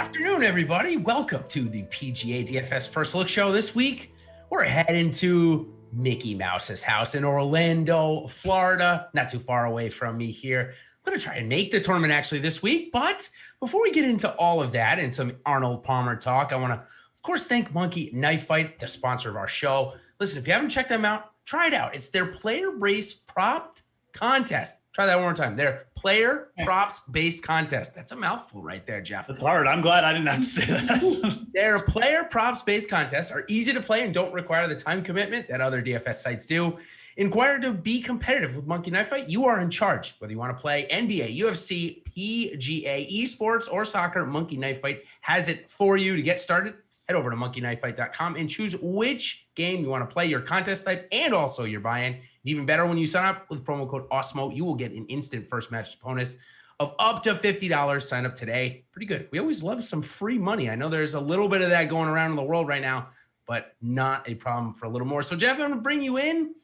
afternoon, everybody. Welcome to the PGA DFS First Look Show. This week, we're heading to Mickey Mouse's house in Orlando, Florida. Not too far away from me here. I'm going to try and make the tournament actually this week. But before we get into all of that and some Arnold Palmer talk, I want to, of course, thank Monkey Knife Fight, the sponsor of our show. Listen, if you haven't checked them out, try it out. It's their player brace propped contest. Try that one more time. Their player props based contest. That's a mouthful right there, Geoff. That's hard. I'm glad I didn't have to say that. Their player props based contests are easy to play and don't require the time commitment that other DFS sites do. Inquire to be competitive with Monkey Knife Fight. You are in charge. Whether you want to play NBA, UFC, PGA, esports, or soccer, Monkey Knife Fight has it for you. To get started, head over to monkeyknifefight.com and choose which game you want to play, your contest type, and also your buy-in. Even better, when you sign up with promo code Awesemo, you will get an instant first match bonus of up to $50. Sign up today. Pretty good. We always love some free money. I know there's a little bit of that going around in the world right now, but not a problem for a little more. So, Geoff, I'm going to bring you in.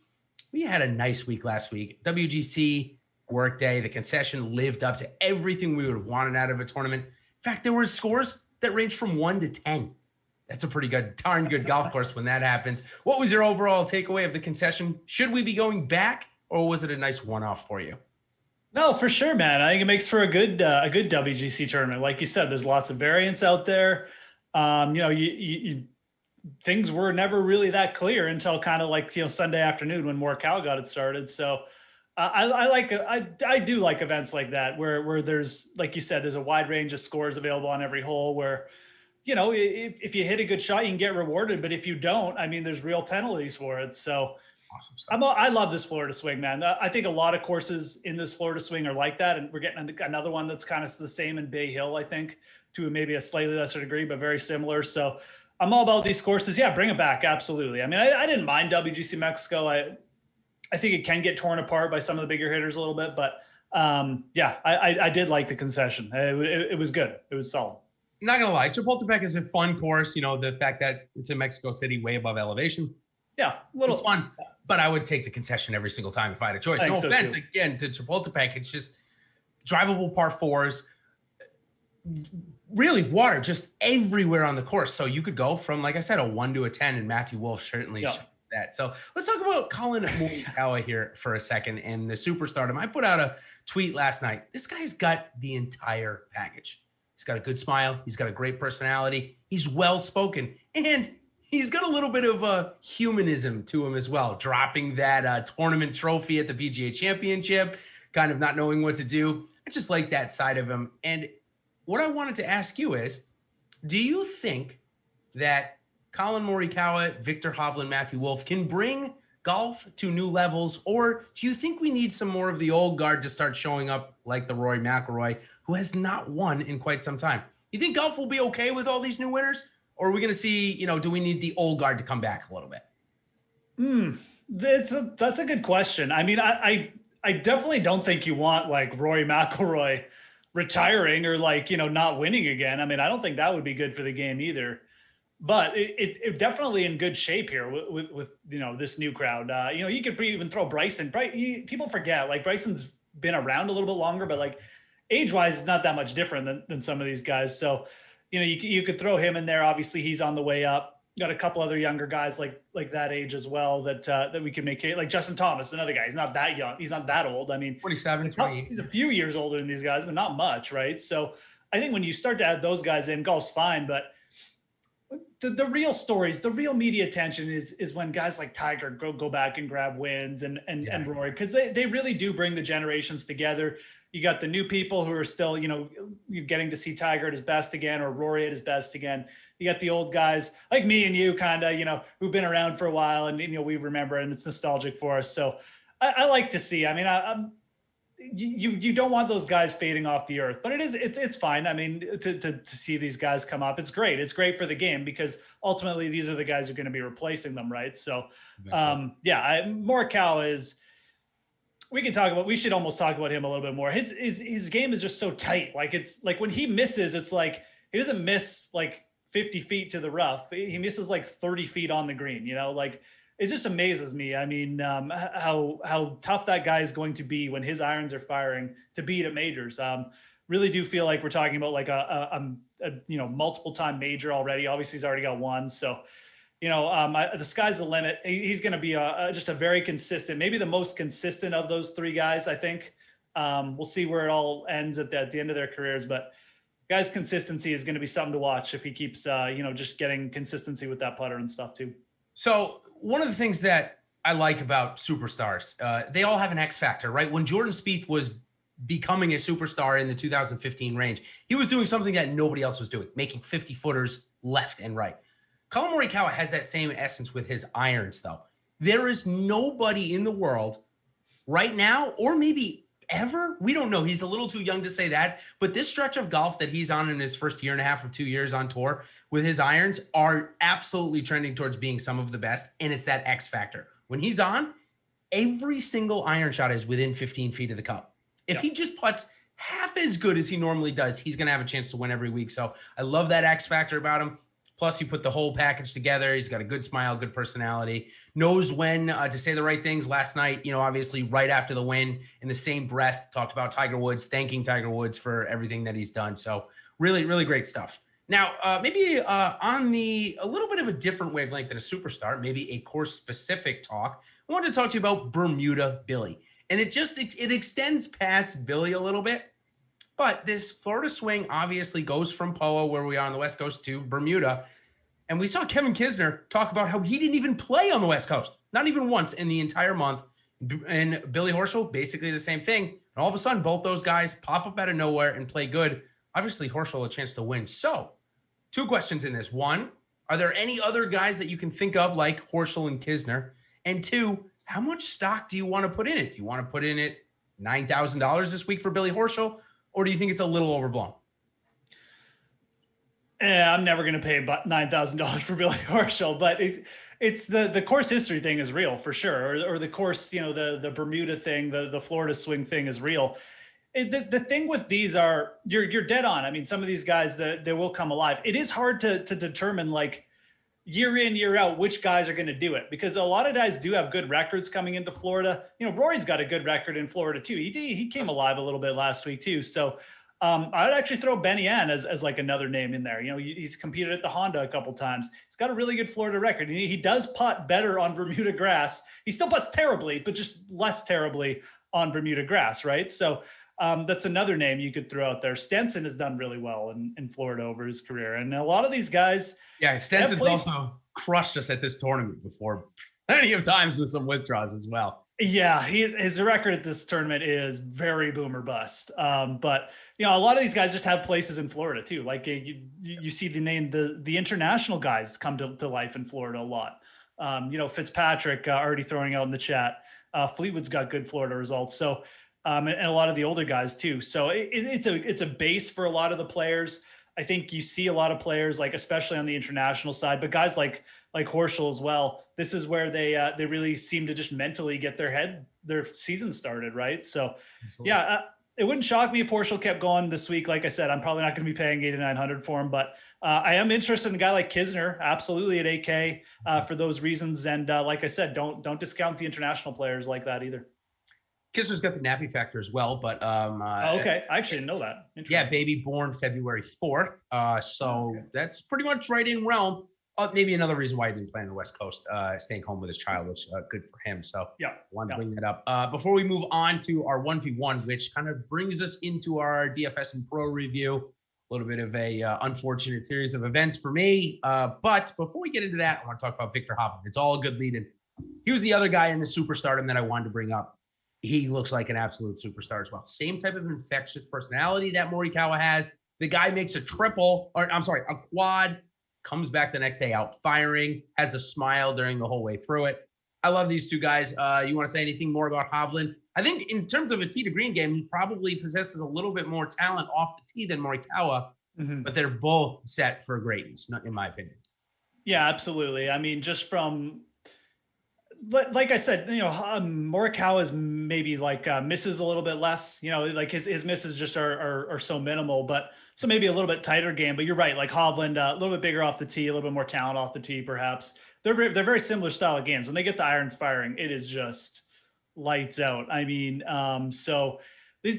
We had a nice week last week. WGC Workday, the concession lived up to everything we would have wanted out of a tournament. In fact, there were scores that ranged from 1 to 10. That's a pretty darn good golf course when that happens. What was your overall takeaway of the concession? Should we be going back, or was it a nice one-off for you? No, for sure, man. I think it makes for a good WGC tournament. Like you said, there's lots of variance out there. Things were never really that clear until kind of like, Sunday afternoon when Morikawa got it started. So I do like events like that where there's, like you said, there's a wide range of scores available on every hole where, if you hit a good shot, you can get rewarded. But if you don't, there's real penalties for it. So awesome. I love this Florida swing, man. I think a lot of courses in this Florida swing are like that. And we're getting another one that's kind of the same in Bay Hill, I think, to maybe a slightly lesser degree, but very similar. So I'm all about these courses. Yeah, bring it back. Absolutely. I didn't mind WGC Mexico. I think it can get torn apart by some of the bigger hitters a little bit. But I did like the concession. It was good. It was solid. Not gonna lie, Chapultepec is a fun course. The fact that it's in Mexico City, way above elevation. Yeah, it's fun. But I would take the concession every single time if I had a choice. No offense, again, to Chapultepec, it's just drivable par fours. Really, water just everywhere on the course. So you could go from, like I said, a 1 to a 10, and Matthew Wolff certainly shows that. So let's talk about Collin Morikawa here for a second and the Superstardom. I put out a tweet last night. This guy's got the entire package. He's got a good smile. He's got a great personality. He's well-spoken. And he's got a little bit of a humanism to him as well, dropping that tournament trophy at the PGA Championship, kind of not knowing what to do. I just like that side of him. And what I wanted to ask you is, do you think that Collin Morikawa, Viktor Hovland, Matthew Wolff can bring golf to new levels, or do you think we need some more of the old guard to start showing up, like the Rory McIlroy, who has not won in quite some time? You think golf will be okay with all these new winners, or are we going to see, do we need the old guard to come back a little bit? That's a good question. I definitely don't think you want like Rory McIlroy retiring or not winning again. I don't think that would be good for the game either. But it definitely in good shape here with this new crowd. You could even throw Bryson. People forget, like, Bryson's been around a little bit longer, but like age-wise, it's not that much different than some of these guys. So, you could throw him in there. Obviously, he's on the way up. Got a couple other younger guys like that age as well that we can make it. Like Justin Thomas, another guy. He's not that young. He's not that old. 27, 28. He's a few years older than these guys, but not much, right? So I think when you start to add those guys in, golf's fine, but the real stories, the real media attention is when guys like Tiger go back and grab wins and Rory, because they really do bring the generations together. You got the new people who are still, getting to see Tiger at his best again, or Rory at his best again. You got the old guys like me and you kind of, who've been around for a while and, we remember, and it's nostalgic for us. So I like to see, you don't want those guys fading off the earth, but it's fine. To see these guys come up, it's great. It's great for the game because ultimately these are the guys who are going to be replacing them, right? So, Morikawa is. We should almost talk about him a little bit more. His game is just so tight. Like, it's like when he misses, it's like he doesn't miss like 50 feet to the rough. He misses like 30 feet on the green. It just amazes me. How tough that guy is going to be when his irons are firing to beat at majors. really do feel like we're talking about like a multiple time major already. Obviously, he's already got one, so the sky's the limit. He's going to be just a very consistent, maybe the most consistent of those three guys, I think. We'll see where it all ends at the end of their careers, but guys' consistency is going to be something to watch if he keeps, just getting consistency with that putter and stuff too. So one of the things that I like about superstars, they all have an X factor, right? When Jordan Spieth was becoming a superstar in the 2015 range, he was doing something that nobody else was doing, making 50 footers left and right. Collin Morikawa has that same essence with his irons, though. There is nobody in the world right now, or maybe ever, we don't know. He's a little too young to say that, but this stretch of golf that he's on in his first year and a half or 2 years on tour with his irons are absolutely trending towards being some of the best, and it's that X factor. When he's on, every single iron shot is within 15 feet of the cup. If he just putts half as good as he normally does, he's going to have a chance to win every week. So I love that X factor about him. Plus, you put the whole package together. He's got a good smile, good personality, knows when to say the right things. Last night, obviously right after the win, in the same breath, talked about Tiger Woods, thanking Tiger Woods for everything that he's done. So really, really great stuff. Now, maybe on a little bit of a different wavelength than a superstar, maybe a course-specific talk, I wanted to talk to you about Bermuda Billy. And it extends past Billy a little bit. But this Florida swing obviously goes from POA, where we are on the West Coast, to Bermuda. And we saw Kevin Kisner talk about how he didn't even play on the West Coast, not even once in the entire month. And Billy Horschel, basically the same thing. And all of a sudden, both those guys pop up out of nowhere and play good. Obviously, Horschel a chance to win. So, two questions in this. One, are there any other guys that you can think of like Horschel and Kisner? And two, how much stock do you want to put in it? Do you want to put in it $9,000 this week for Billy Horschel? Or do you think it's a little overblown? Yeah, I'm never going to pay about $9,000 for Billy Horschel, but it's the course history thing is real for sure. Or the course, the Bermuda thing, the Florida swing thing is real. The thing with these are, you're dead on. I mean, some of these guys they will come alive. It is hard to determine like year in, year out, which guys are going to do it, because a lot of guys do have good records coming into Florida. Rory's got a good record in Florida too. He came alive a little bit last week too. So I'd actually throw Benny Ann as like another name in there. He's competed at the Honda a couple times. He's got a really good Florida record. He does putt better on Bermuda grass. He still putts terribly, but just less terribly on Bermuda grass, right? So that's another name you could throw out there. Stenson has done really well in Florida over his career. And a lot of these guys. Yeah, Stenson's also crushed us at this tournament before plenty of times with some withdrawals as well. Yeah, his record at this tournament is very boom or bust. But a lot of these guys just have places in Florida too. Like you see the international guys come to life in Florida a lot. Fitzpatrick already throwing out in the chat. Fleetwood's got good Florida results. So and a lot of the older guys too. So it's a base for a lot of the players. I think you see a lot of players, like especially on the international side, but guys like Horschel as well. This is where they really seem to just mentally get their season started, right? So, absolutely. Yeah, it wouldn't shock me if Horschel kept going this week. Like I said, I'm probably not going to be paying $8,900 for him, but I am interested in a guy like Kisner, absolutely at $8K for those reasons. And like I said, don't discount the international players like that either. Kisner's got the nappy factor as well, but okay, I actually didn't know that. Yeah, baby born February 4th, so okay. That's pretty much right in realm. Maybe another reason why he didn't play on the West Coast, staying home with his child, which good for him. So yeah, wanted to bring that up. Before we move on to our 1v1, which kind of brings us into our DFS and Pro review, a little bit of a unfortunate series of events for me. But before we get into that, I want to talk about Viktor Hovland. It's all a good lead-in. He was the other guy in the Superstardom that I wanted to bring up. He looks like an absolute superstar as well. Same type of infectious personality that Morikawa has. The guy makes a quad, comes back the next day out firing, has a smile during the whole way through it. I love these two guys. You want to say anything more about Hovland? I think in terms of a tee to green game, he probably possesses a little bit more talent off the tee than Morikawa, but they're both set for greatness, in my opinion. Yeah, absolutely. I mean, just from... like I said, Morikawa is maybe like misses a little bit less, like his misses just are so minimal, but so maybe a little bit tighter game. But you're right, like Hovland, a little bit bigger off the tee, a little bit more talent off the tee, perhaps. They're very similar style of games. When they get the irons firing, it is just lights out. I mean, so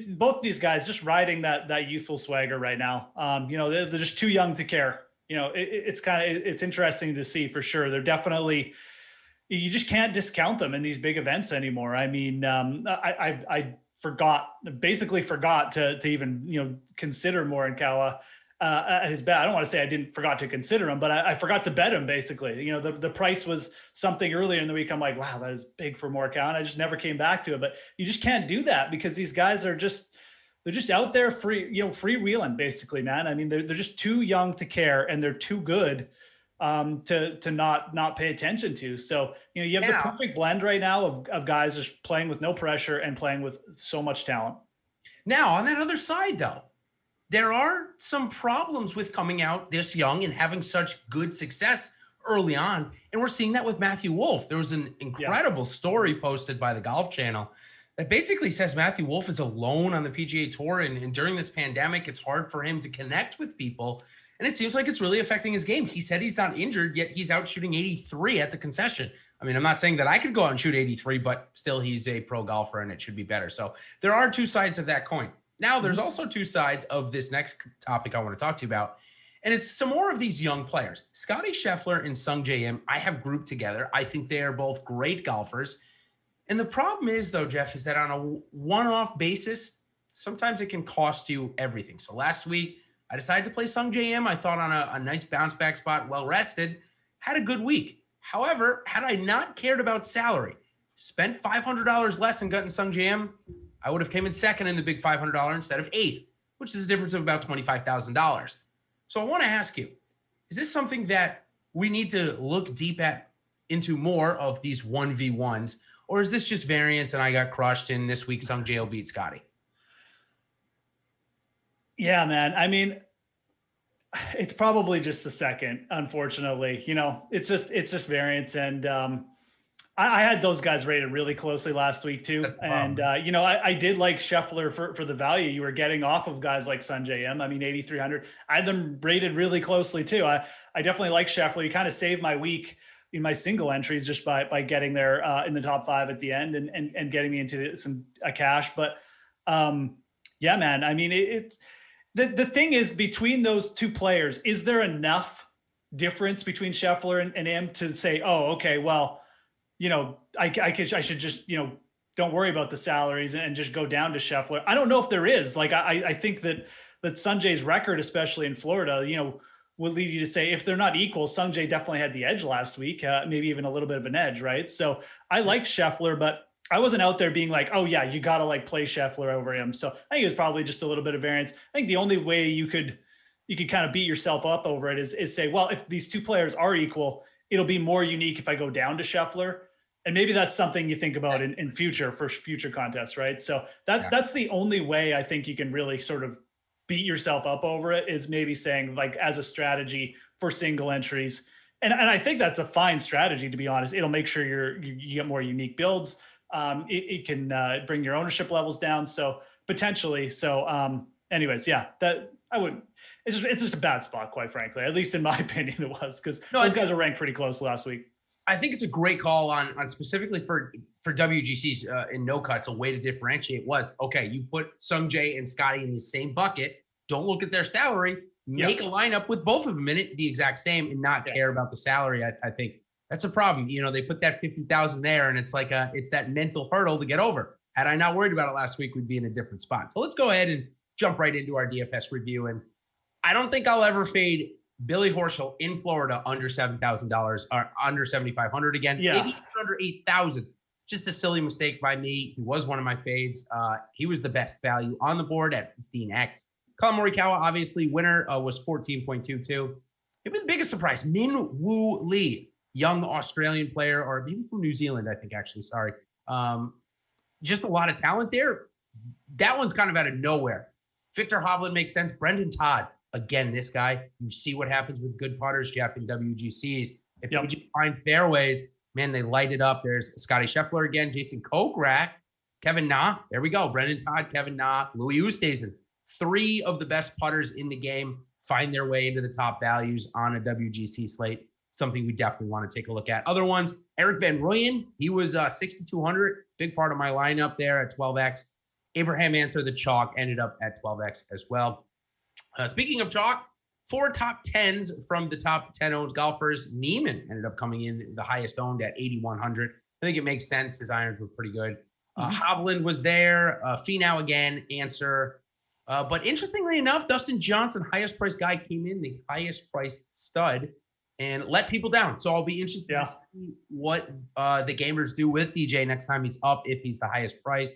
both these guys just riding that youthful swagger right now. They're just too young to care. It's interesting to see for sure. They're definitely, you just can't discount them in these big events anymore. I mean, I basically forgot to even, consider Morikawa at his bet. I don't want to say I didn't forgot to consider him, but I forgot to bet him basically. The price was something earlier in the week. I'm like, wow, that is big for Morikawa. And I just never came back to it, but you just can't do that because these guys are they're just out there freewheeling basically, man. I mean, they're just too young to care and they're too good to not pay attention to. So, you have the perfect blend right now of guys just playing with no pressure and playing with so much talent. Now, on that other side, though, there are some problems with coming out this young and having such good success early on. And we're seeing that with Matthew Wolff. There was an incredible story posted by the Golf Channel that basically says Matthew Wolff is alone on the PGA Tour. And during this pandemic, it's hard for him to connect with people. And it seems like it's really affecting his game. He said he's not injured, yet he's out shooting 83 at the concession. I mean, I'm not saying that I could go out and shoot 83, but still he's a pro golfer and it should be better. So there are two sides of that coin. Now, there's also two sides of this next topic I want to talk to you about, and it's some more of these young players. Scotty Scheffler and Sungjae Im, I have grouped together. I think they are both great golfers. And the problem is, though, Geoff, is that on a one-off basis, sometimes it can cost you everything. So last week, I decided to play Sungjae Im. I thought on a nice bounce-back spot, well-rested, had a good week. However, had I not cared about salary, spent $500 less and gotten Sungjae Im, I would have came in second in the big $500 instead of eighth, which is a difference of about $25,000. So I want to ask you, is this something that we need to look deep into more of these 1v1s, or is this just variance and I got crushed and this week Sungjae will beat Scotty? Yeah, man. I mean, it's probably just the second, unfortunately. It's just variance. And I had those guys rated really closely last week too. And, I did like Scheffler for the value you were getting off of guys like Sungjae Im. I mean, 8,300. I had them rated really closely too. I definitely like Scheffler. He kind of saved my week in my single entries just by getting there in the top 5 at the end and getting me into some cash. But yeah, man, I mean, it's the thing is between those two players, is there enough difference between Scheffler and Im to say, oh, okay, well, I should just, don't worry about the salaries and just go down to Scheffler. I don't know if there is. Like, I think that Sungjae's record, especially in Florida, would lead you to say if they're not equal, Sungjae definitely had the edge last week, maybe even a little bit of an edge, right? So I like Scheffler, but I wasn't out there being like, oh yeah, you got to play Scheffler over him. So I think it was probably just a little bit of variance. I think the only way you could kind of beat yourself up over it is say, well, if these two players are equal, it'll be more unique if I go down to Scheffler. And maybe that's something you think about in future contests, right? So that's the only way I think you can really sort of beat yourself up over it, is maybe saying as a strategy for single entries. And I think that's a fine strategy, to be honest. It'll make sure you get more unique builds. It can bring your ownership levels down. So potentially. So anyways, yeah, that I wouldn't. It's just a bad spot, quite frankly. At least in my opinion, it was, because those guys are ranked pretty close last week. I think it's a great call on specifically for WGCs in no cuts. A way to differentiate was, okay, you put Sungjae and Scotty in the same bucket. Don't look at their salary. Make a lineup with both of them in it the exact same and not care about the salary. I think that's a problem. They put that 50,000 there, and it's it's that mental hurdle to get over. Had I not worried about it last week, we'd be in a different spot. So let's go ahead and jump right into our DFS review. And I don't think I'll ever fade Billy Horschel in Florida under $7,000 or under 7,500 again. Yeah. Maybe under 8,000. Just a silly mistake by me. He was one of my fades. He was the best value on the board at 15x. Collin Morikawa, obviously, winner was 14.22. It was the biggest surprise. Min Woo Lee, young Australian player, or maybe from New Zealand, I think, actually. Sorry. Just a lot of talent there. That one's kind of out of nowhere. Victor Hovland makes sense. Brendan Todd. Again, this guy, you see what happens with good putters, Geoff, in WGCs. If you just find fairways, man, they light it up. There's Scotty Scheffler again, Jason Kokrak, Kevin Na. There we go. Brendan Todd, Kevin Na, Louis Oosthuizen. 3 of the best putters in the game find their way into the top values on a WGC slate. Something we definitely want to take a look at. Other ones, Eric Van Rooyen. He was 6,200. Big part of my lineup there at 12x. Abraham Answer, the chalk, ended up at 12x as well. Speaking of chalk, 4 top 10s from the top 10 owned golfers. Neiman ended up coming in the highest owned at 8,100. I think it makes sense. His irons were pretty good. Hovland was there. Finau again, Answer. But interestingly enough, Dustin Johnson, highest priced guy, came in the highest priced stud and let people down. So I'll be interested to see what the gamers do with DJ next time he's up, if he's the highest price.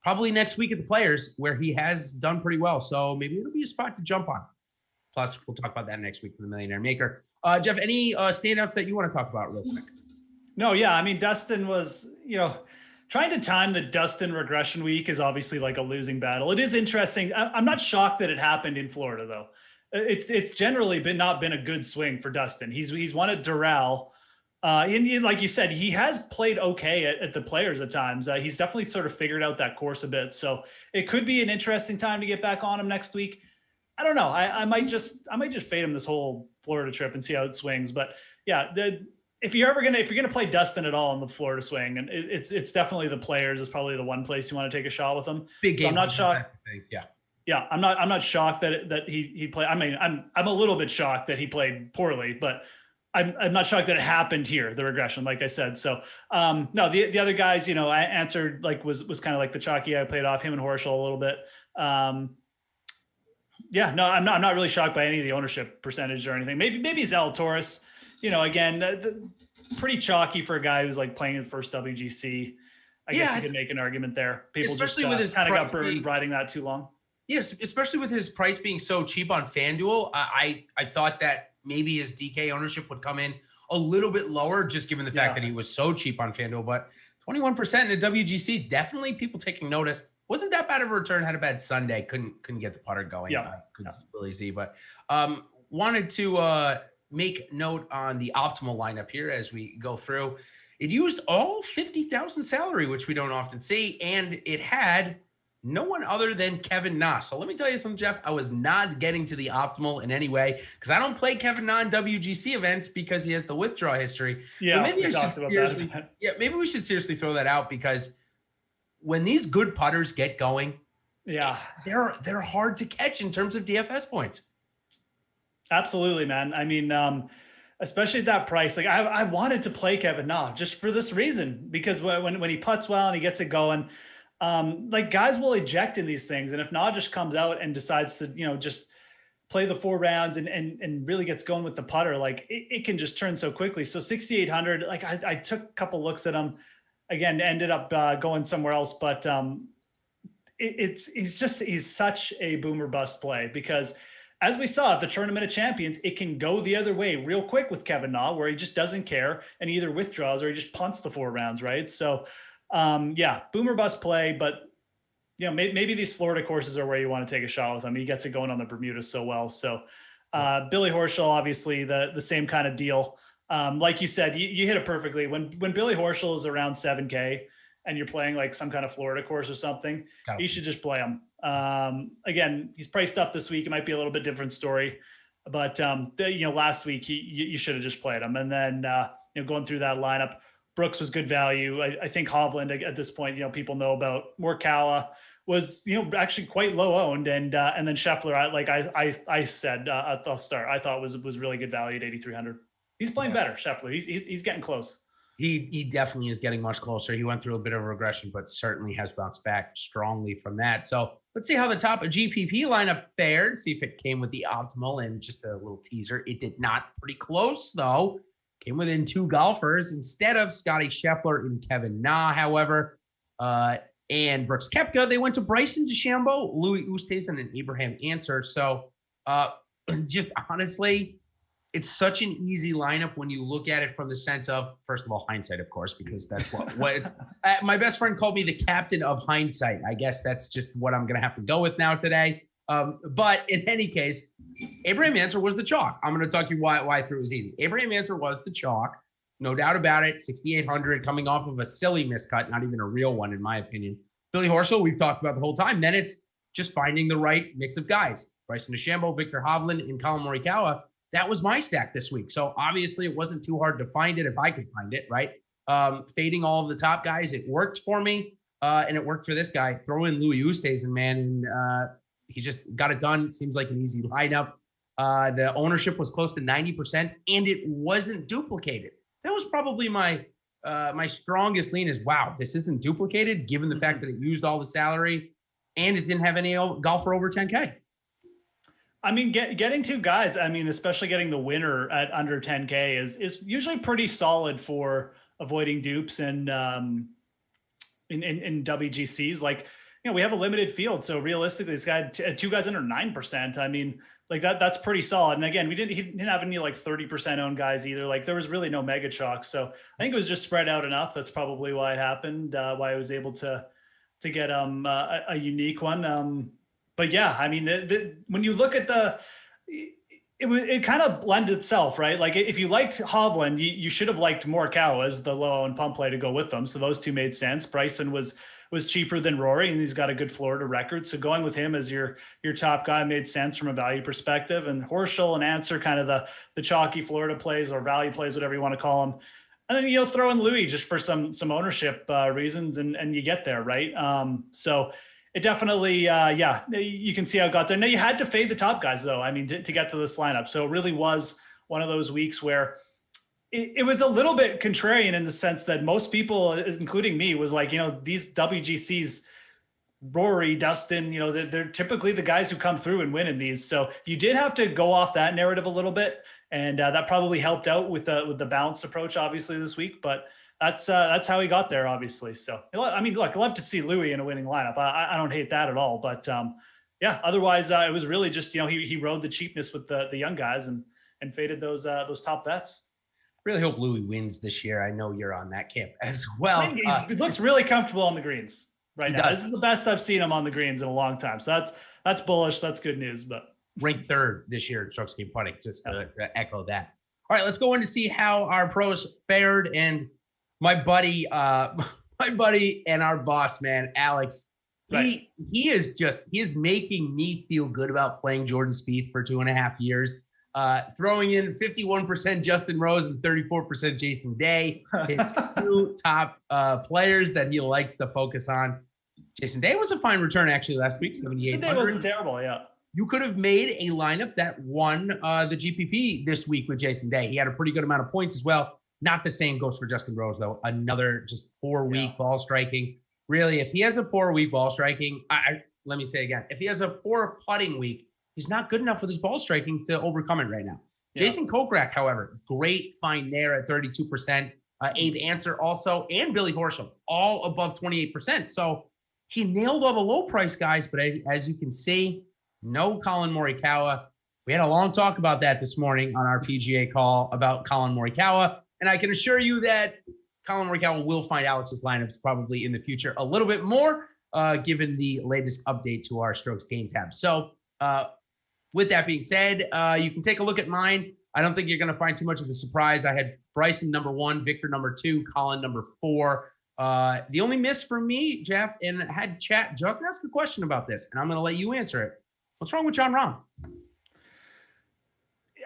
Probably next week at the Players, where he has done pretty well. So maybe it'll be a spot to jump on. Plus, we'll talk about that next week for the Millionaire Maker. Jeff, any standouts that you want to talk about real quick? No, yeah. I mean, Dustin was, trying to time the Dustin regression week is obviously like a losing battle. It is interesting. I'm not shocked that it happened in Florida, though. It's generally not been a good swing for Dustin. He's won at Doral. And like you said, he has played okay at the Players at times. He's definitely sort of figured out that course a bit. So it could be an interesting time to get back on him next week. I don't know. I might just fade him this whole Florida trip and see how it swings. But yeah, if you're gonna play Dustin at all in the Florida swing, and it's definitely the Players is probably the one place you want to take a shot with him. Big game. So I'm not shocked. Yeah, I'm not shocked that he played. I mean, I'm a little bit shocked that he played poorly, but I'm not shocked that it happened here, the regression, like I said. So no, the other guys, I answered was kind of like the chalky. I played off him and Horschel a little bit. Yeah, no, I'm not really shocked by any of the ownership percentage or anything. Maybe Zalatoris, again, pretty chalky for a guy who's like playing in the first WGC. I guess you could make an argument there. People especially with his kind of got burned riding that too long. Yes, especially with his price being so cheap on FanDuel. I thought that maybe his DK ownership would come in a little bit lower, just given the fact that he was so cheap on FanDuel. But 21% in a WGC, definitely people taking notice. Wasn't that bad of a return. Had a bad Sunday. Couldn't get the putter going. Couldn't really see. But wanted to make note on the optimal lineup here as we go through. It used all 50,000 salary, which we don't often see, and it had no one other than Kevin Na. So let me tell you something, Jeff. I was not getting to the optimal in any way because I don't play Kevin Na in WGC events because he has the withdrawal history. Yeah, but maybe we should seriously throw that out, because when these good putters get going, they're hard to catch in terms of DFS points. Absolutely, man. I mean, especially at that price, like I wanted to play Kevin Na just for this reason, because when he putts well and he gets it going, like guys will eject in these things. And if Na just comes out and decides to, just play the 4 rounds and really gets going with the putter, like it can just turn so quickly. So 6,800, like I took a couple looks at him, again, ended up going somewhere else, but he's such a boomer bust play, because as we saw at the Tournament of Champions, it can go the other way real quick with Kevin Na, where he just doesn't care and he either withdraws or he just punts the 4 rounds, right? So boomer bust play, but maybe these Florida courses are where you want to take a shot with him. He gets it going on the Bermuda so well. So Billy Horschel, obviously the same kind of deal. Like you said, you hit it perfectly. When Billy Horschel is around 7K and you're playing like some kind of Florida course or something, you should just play him. Again, he's priced up this week. It might be a little bit different story, but last week you should have just played him. And then going through that lineup, Brooks was good value. I think Hovland at this point, people know about. Morikawa was, actually quite low owned, and then Scheffler, I said at the start, I thought was really good value at 8,300. He's playing better, Scheffler. He's getting close. He definitely is getting much closer. He went through a bit of a regression, but certainly has bounced back strongly from that. So let's see how the top of GPP lineup fared. See if it came with the optimal, and just a little teaser. It did not. Pretty close though. Came within 2 golfers instead of Scotty Scheffler and Kevin Na, however, and Brooks Koepka. They went to Bryson DeChambeau, Louis Oosthuizen, and Abraham Answer. So just honestly, it's such an easy lineup when you look at it from the sense of, first of all, hindsight, of course, because that's what it's. My best friend called me the captain of hindsight. I guess that's just what I'm going to have to go with now today. But in any case, Abraham Answer was the chalk. I'm going to talk you why I threw it was easy. Abraham Answer was the chalk. No doubt about it. 6,800 coming off of a silly miscut, not even a real one, in my opinion. Billy Horschel, we've talked about the whole time. Then it's just finding the right mix of guys. Bryson DeChambeau, Victor Hovland, and Colin Morikawa. That was my stack this week. So obviously it wasn't too hard to find it if I could find it, right? Fading all of the top guys, it worked for me. and it worked for this guy. Throw in Louis Oosthuizen, man, and he just got it done. It seems like an easy lineup. The ownership was close to 90%, and it wasn't duplicated. That was probably my strongest lean is, wow, this isn't duplicated, given the fact that it used all the salary, and it didn't have any golfer over 10K. I mean, getting two guys, I mean, especially getting the winner at under 10K is usually pretty solid for avoiding dupes and in WGCs. Like, we have a limited field, so realistically, this guy had two guys under 9%. I mean, like that's pretty solid. And again, he didn't have any like 30% owned guys either. Like there was really no mega chalk, so I think it was just spread out enough. That's probably why it happened. Why I was able to get a unique one. But yeah, I mean, when you look at it kind of blended itself, right? Like if you liked Hovland, you should have liked Morikawa as the low and pump play to go with them. So those two made sense. Bryson was cheaper than Rory, and he's got a good Florida record. So going with him as your top guy made sense from a value perspective. And Horschel and Answer, kind of the chalky Florida plays or value plays, whatever you want to call them. And then throw in Louis just for some ownership reasons, and you get there, right? So it definitely, you can see how it got there. Now you had to fade the top guys though. I mean, to get to this lineup. So it really was one of those weeks where it was a little bit contrarian in the sense that most people, including me, was like, these WGCs, Rory, Dustin, they're typically the guys who come through and win in these. So you did have to go off that narrative a little bit. And that probably helped out with the balanced approach, obviously, this week. But that's how he got there, obviously. So, I mean, look, I love to see Louis in a winning lineup. I don't hate that at all. But, otherwise, it was really just, he rode the cheapness with the young guys and faded those top vets. Really hope Louis wins this year. I know you're on that camp as well. I mean, he looks really comfortable on the greens right now. This is the best I've seen him on the greens in a long time. So that's bullish. That's good news. But ranked third this year in strokes gained putting, just to echo that. All right, let's go in to see how our pros fared. And my buddy and our boss, man, Alex, right. he is making me feel good about playing Jordan Spieth for 2.5 years. Throwing in 51% Justin Rose and 34% Jason Day, his two top players that he likes to focus on. Jason Day was a fine return actually last week, 7,800. Day wasn't terrible, yeah. You could have made a lineup that won the GPP this week with Jason Day. He had a pretty good amount of points as well. Not the same goes for Justin Rose, though. Another just poor week ball striking. Really, if he has a poor week ball striking, let me say again, if he has a poor putting week, he's not good enough with his ball striking to overcome it right now. Yeah. Jason Kokrak, however, great find there at 32%. Abe Answer also, and Billy Horschel, all above 28%. So he nailed all the low price guys, but as you can see, no Colin Morikawa. We had a long talk about that this morning on our PGA call about Colin Morikawa. And I can assure you that Colin Morikawa will find Alex's lineups probably in the future a little bit more, given the latest update to our strokes gained tab. So with that being said, you can take a look at mine. I don't think you're going to find too much of a surprise. I had Bryson number 1, Victor number 2, Colin number 4. The only miss for me, Jeff, and had chat just ask a question about this, and I'm going to let you answer it. What's wrong with Jon Rahm?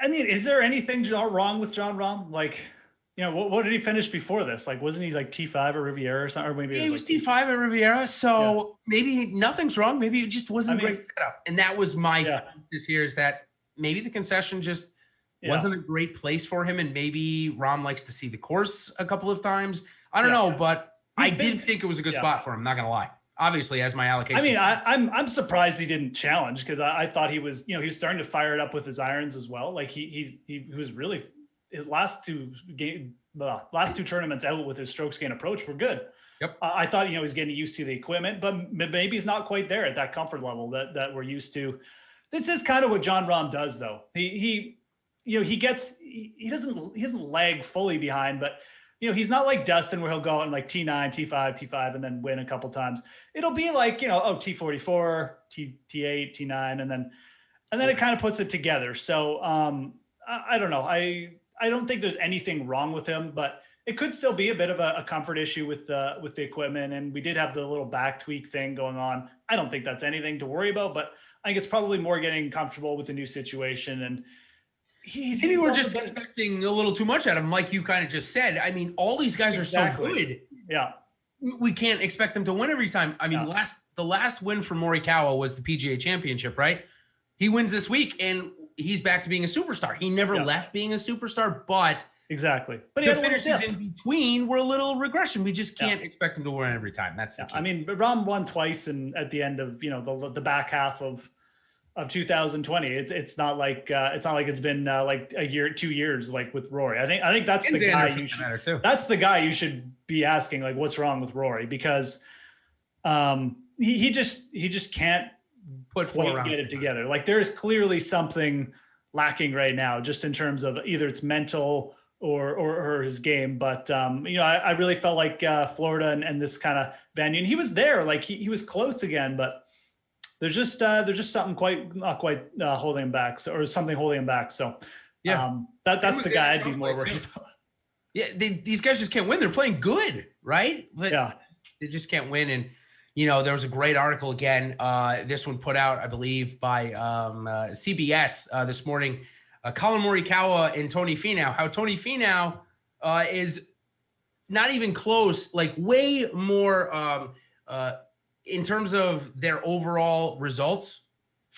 I mean, is there anything wrong with Jon Rahm? Like, what did he finish before this? Like, wasn't he like T5 at Riviera or something? Or maybe he was T5 at Riviera. So maybe nothing's wrong. Maybe it just wasn't a great setup. And that was my this here is that maybe the concession just wasn't a great place for him. And maybe Rahm likes to see the course a couple of times. I don't know, but I did think it was a good spot for him. Not gonna lie. Obviously, as my allocation. I mean, I'm surprised he didn't challenge because I thought he was, he was starting to fire it up with his irons as well. Like he was really his last two tournaments out with his strokes gain approach were good. Yep. I thought he's getting used to the equipment, but maybe he's not quite there at that comfort level that we're used to. This is kind of what Jon Rahm does, though. He doesn't lag fully behind, but. He's not like Dustin where he'll go out in like T9, T5, and then win a couple times. It'll be like, T44, T8, T9, and then it kind of puts it together. So I don't know. I don't think there's anything wrong with him, but it could still be a bit of a comfort issue with the equipment. And we did have the little back tweak thing going on. I don't think that's anything to worry about, but I think it's probably more getting comfortable with the new situation. And maybe we're just expecting a little too much out of him, like you kind of just said. I mean, all these guys are so good. Yeah. we can't expect them to win every time. I mean, the last win for Morikawa was the PGA Championship, right? He wins this week, and he's back to being a superstar. He never left being a superstar, but exactly. But the finishes in between were a little regression. We just can't expect him to win every time. That's the key. I mean, Rahm won twice, and at the end of the back half of 2020, it's not like it's been like a year, 2 years like with Rory. I think that's the guy you should. That's the guy you should be asking, like, what's wrong with Rory, because he just can't get it together. Like, there's clearly something lacking right now, just in terms of either it's mental or his game. But I really felt like Florida and this kind of venue, and he was there, like he was close again, but there's just something not quite holding him back, or something holding him back. So that's the guy I'd be more worried about. Yeah, these guys just can't win. They're playing good, right? But they just can't win. And there was a great article again. This one put out, I believe, by CBS this morning. Colin Morikawa and Tony Finau. How Tony Finau is not even close, like way more in terms of their overall results.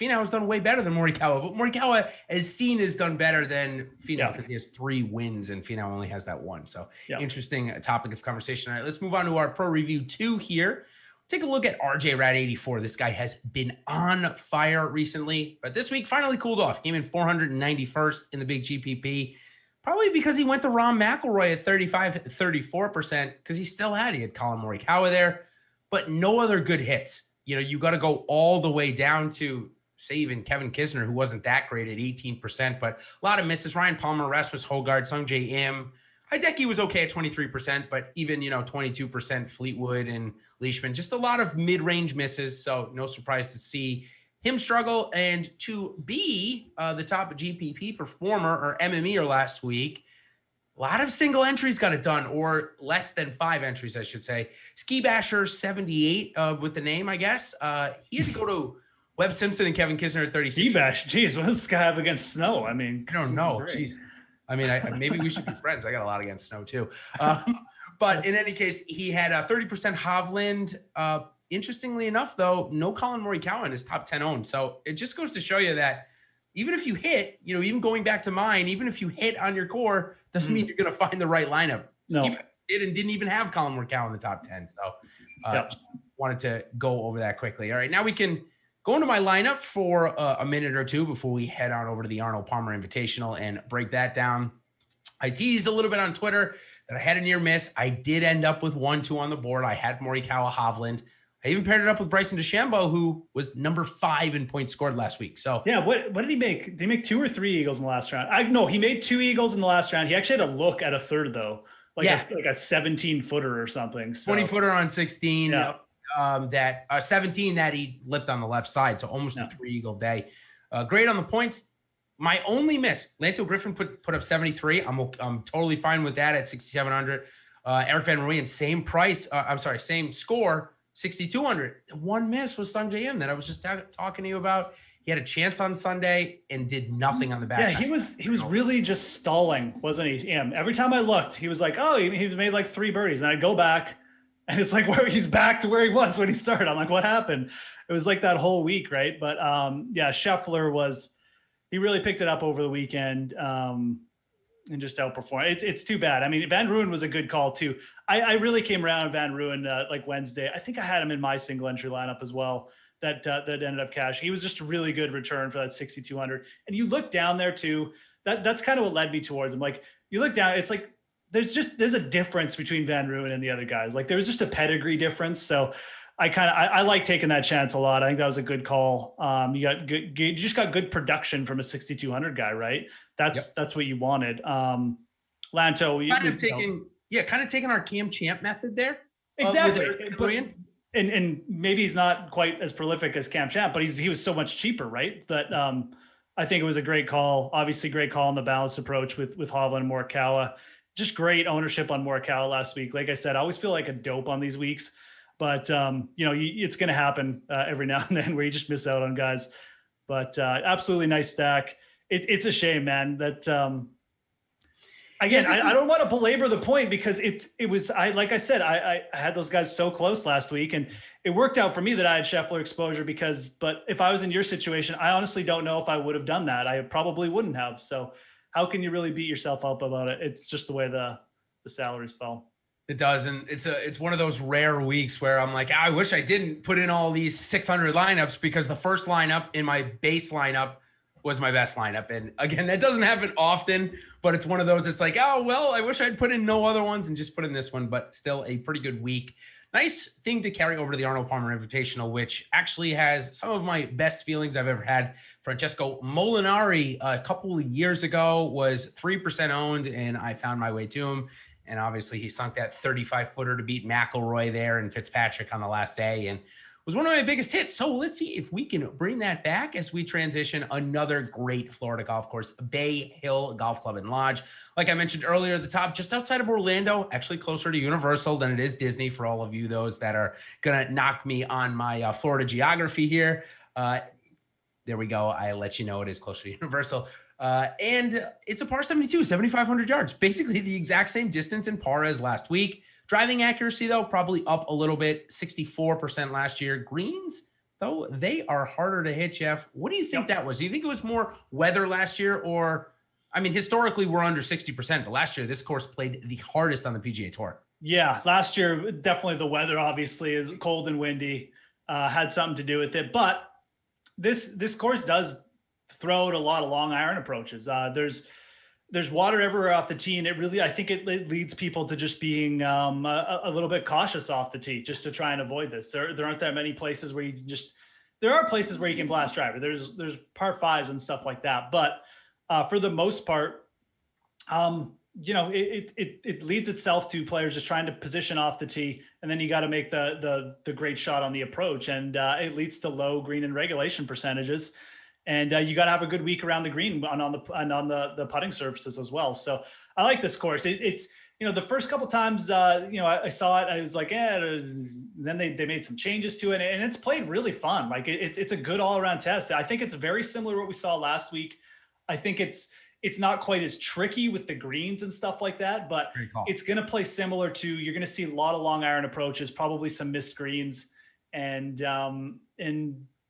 Finau has done way better than Morikawa, but Morikawa, as seen, has done better than Finau because he has 3 wins and Finau only has that 1. So interesting topic of conversation. All right, let's move on to our Pro Review 2 here. Take a look at RJ Rad 84. This guy has been on fire recently, but this week finally cooled off. Came in 491st in the big GPP, probably because he went to Rahm McIlroy at 34%, because he had Colin Morikawa there, but no other good hits. You got to go all the way down to, say, even Kevin Kisner, who wasn't that great at 18%, but a lot of misses. Ryan Palmer, Rasmus Højgaard, Sungjae Im. Hideki was okay at 23%, but even, 22% Fleetwood and Leishman, just a lot of mid-range misses. So no surprise to see him struggle. And to be the top GPP performer, or MMEer, last week, a lot of single entries got it done, or less than 5 entries, I should say. Ski Basher 78 with the name, I guess. He had to go to Webb Simpson and Kevin Kisner at 36. Ski Bash, geez, what does this guy have against Snow? I mean, I don't know. Jeez. I mean, maybe we should be friends. I got a lot against Snow too. But in any case, he had 30% Hovland. Interestingly enough, though, no Colin Morikawa in his top 10 owned. So it just goes to show you that even if you hit, even going back to mine, even if you hit on your core, doesn't mean you're going to find the right lineup. No. Steve didn't even have Colin Morikawa in the top 10. So wanted to go over that quickly. All right, now we can go into my lineup for a minute or two before we head on over to the Arnold Palmer Invitational and break that down. I teased a little bit on Twitter that I had a near miss. I did end up with 1-2 on the board. I had Morikawa, Hovland. I even paired it up with Bryson DeChambeau, who was number 5 in points scored last week. So what did he make? Did he make 2 or 3 eagles in the last round? No, he made 2 eagles in the last round. He actually had a look at a third, though, like a 17-footer or something. So. 20-footer on 16. That 17 that he lipped on the left side. So almost a 3 eagle day. Great on the points. My only miss, Lanto Griffin put up 73. I'm totally fine with that at 6,700. Eric Van Rooyen, same price. Same score, 6,200. One miss was Sungjae Im that I was just talking to you about. He had a chance on Sunday and did nothing on the back. Yeah, he was really just stalling, wasn't he? Im. Every time I looked, he was like, he's made like 3 birdies, and I'd go back, and it's like he's back to where he was when he started. I'm like, what happened? It was like that whole week, right? But Scheffler he really picked it up over the weekend and just outperformed. It's too bad. I mean, Van Rooyen was a good call too. I really came around on Van Rooyen like Wednesday. I think I had him in my single entry lineup as well. That ended up cashing. He was just a really good return for that 6,200. And you look down there too. That's kind of what led me towards him. Like, you look down, it's like there's a difference between Van Rooyen and the other guys. Like, there's just a pedigree difference. So I like taking that chance a lot. I think that was a good call. You just got good production from a 6,200 guy, right? That's what you wanted. Lanto, kind of taking our Cam Champ method there. Exactly. And maybe he's not quite as prolific as Cam Champ, but he was so much cheaper, right? That I think it was a great call. Obviously, great call on the balanced approach with Hovland and Morikawa. Just great ownership on Morikawa last week. Like I said, I always feel like a dope on these weeks. But, it's going to happen every now and then where you just miss out on guys. But absolutely nice stack. It's a shame, man, that again, I don't want to belabor the point because like I said, I had those guys so close last week, and it worked out for me that I had Scheffler exposure but if I was in your situation, I honestly don't know if I would have done that. I probably wouldn't have. So how can you really beat yourself up about it? It's just the way the salaries fell. It does. And it's one of those rare weeks where I'm like, I wish I didn't put in all these 600 lineups, because the first lineup in my base lineup was my best lineup. And again, that doesn't happen often, but it's one of those, it's like, oh, well, I wish I'd put in no other ones and just put in this one, but still a pretty good week. Nice thing to carry over to the Arnold Palmer Invitational, which actually has some of my best feelings I've ever had. Francesco Molinari a couple of years ago was 3% owned, and I found my way to him. And obviously he sunk that 35-footer to beat McIlroy there and Fitzpatrick on the last day, and was one of my biggest hits. So let's see if we can bring that back as we transition. Another great Florida golf course, Bay Hill Golf Club and Lodge. Like I mentioned earlier at the top, just outside of Orlando, actually closer to Universal than it is Disney, for all of you, those that are going to knock me on my Florida geography here. There we go. I let you know it is closer to Universal. And it's a par 72, 7,500 yards, basically the exact same distance in par as last week. Driving accuracy, though, probably up a little bit, 64% last year. Greens, though, they are harder to hit, Jeff. What do you think that was? Do you think it was more weather last year? Or, I mean, historically, we're under 60%, but last year, this course played the hardest on the PGA Tour. Yeah, last year, definitely the weather, obviously, is cold and windy, had something to do with it. But this course does throw out a lot of long iron approaches. There's water everywhere off the tee, and I think it leads people to just being a little bit cautious off the tee, just to try and avoid this. There aren't that many places where there are places where you can blast driver. There's par fives and stuff like that, but for the most part, it leads itself to players just trying to position off the tee, and then you got to make the great shot on the approach, and it leads to low green and regulation percentages. And you got to have a good week around the green on the putting surfaces as well. So I like this course. It's the first couple times, I saw it, I was like, then they made some changes to it, and it's played really fun. Like it's a good all around test. I think it's very similar to what we saw last week. I think it's not quite as tricky with the greens and stuff like that, but it's going to play similar to, you're going to see a lot of long iron approaches, probably some missed greens, and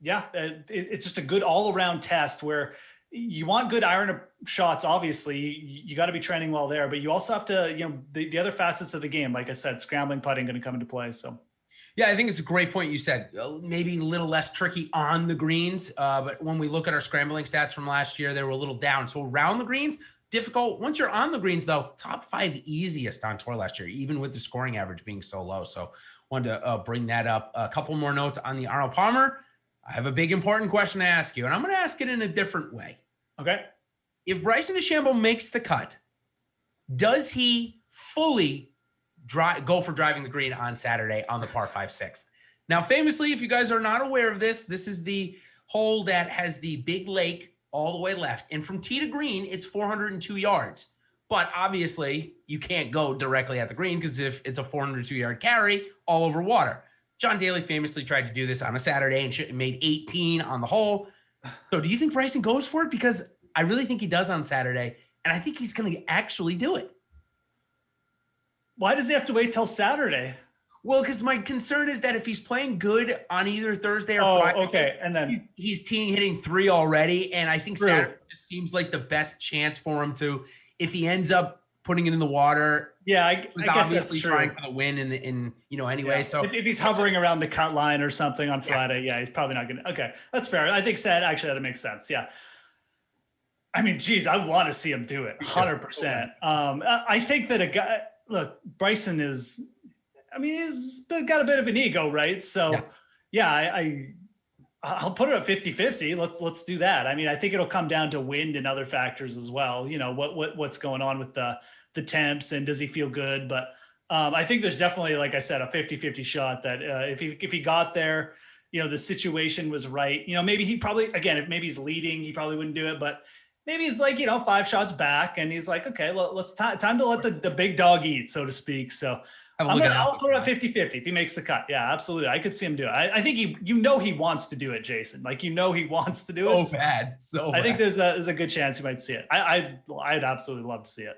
yeah, it's just a good all-around test where you want good iron shots. Obviously, you got to be training well there, but you also have to, the other facets of the game, like I said, scrambling putting going to come into play. So, yeah, I think it's a great point you said. Maybe a little less tricky on the greens, but when we look at our scrambling stats from last year, they were a little down. So around the greens, difficult. Once you're on the greens, though, top 5 easiest on tour last year, even with the scoring average being so low. So wanted to bring that up. A couple more notes on the Arnold Palmer. I have a big important question to ask you, and I'm going to ask it in a different way. Okay. If Bryson DeChambeau makes the cut, does he fully go for driving the green on Saturday on the par 5 6th? Now, famously, if you guys are not aware of this is the hole that has the big lake all the way left. And from tee to green, it's 402 yards. But obviously, you can't go directly at the green, because if it's a 402-yard carry all over water. John Daly famously tried to do this on a Saturday and made 18 on the hole. So do you think Bryson goes for it? Because I really think he does on Saturday, and I think he's going to actually do it. Why does he have to wait till Saturday? Well, because my concern is that if he's playing good on either Thursday or Friday, okay, and then he's hitting 3 already, and I think Saturday just seems like the best chance for him to, if he ends up putting it in the water. Yeah, I guess obviously that's true. Trying for the win anyway. Yeah. So if he's hovering around the cut line or something on Friday, he's probably not going to. Okay, that's fair. I think that makes sense. Yeah. I mean, geez, I want to see him do it 100%. I think that Bryson he's got a bit of an ego, right? So I'll put it at 50-50. Let's do that. I mean, I think it'll come down to wind and other factors as well. What's going on with the temps, and does he feel good? But I think there's definitely, like I said, a 50-50 shot that if he got there, the situation was right. Maybe he probably, again, if maybe he's leading, he probably wouldn't do it, but maybe he's like, 5 shots back, and he's like, okay, let's time to let the big dog eat, so to speak. So I'll put it at 50-50 if he makes the cut. Yeah, absolutely. I could see him do it. I think he wants to do it, Jason. Like, he wants to do it. So bad. I think there's a good chance he might see it. I'd absolutely love to see it.